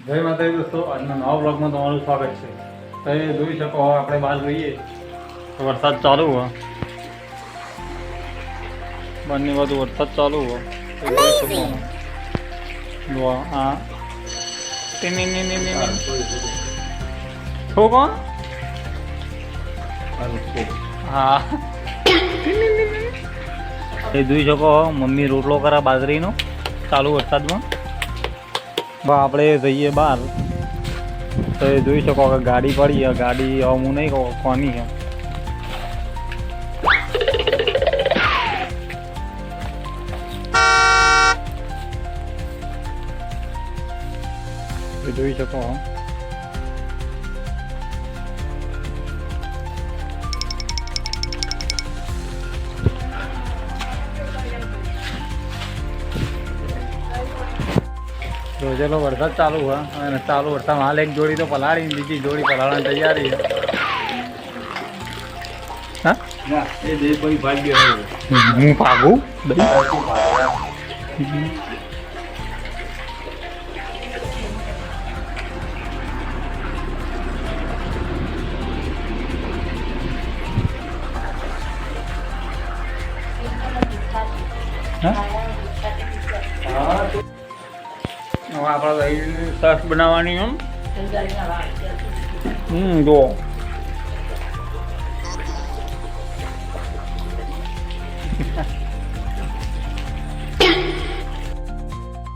જય માતાજી દોસ્તો, આજના નવા બ્લોગમાં તમારું સ્વાગત છે. તમે જોઈ શકો, હવે આપણે બહાર જોઈએ તો વરસાદ ચાલુ હોય, બંને બાજુ વરસાદ ચાલુ હોય તો જોઈ શકો. જો આ છો કોણ? હા, એ જોઈ શકો મમ્મી રોટલો કરા બાજરીનો ચાલુ વરસાદમાં. આપણે જઈએ બહાર તો એ જોઈ શકો કે ગાડી પડી. ગાડી હવે હું નહીં કહું કોની છે. એ જોઈ શકો તો ચલો વરસાદ ચાલુ હોય અને ચાલુ વરસાદ હાલ એક જોડી તો પલાળી, બીજી જોડી પલાળવાની તૈયારી છે. હા એ દહીં પછી ભાગી હું ભાગું આપણે દહીં સરસ બનાવવાની એમ. જો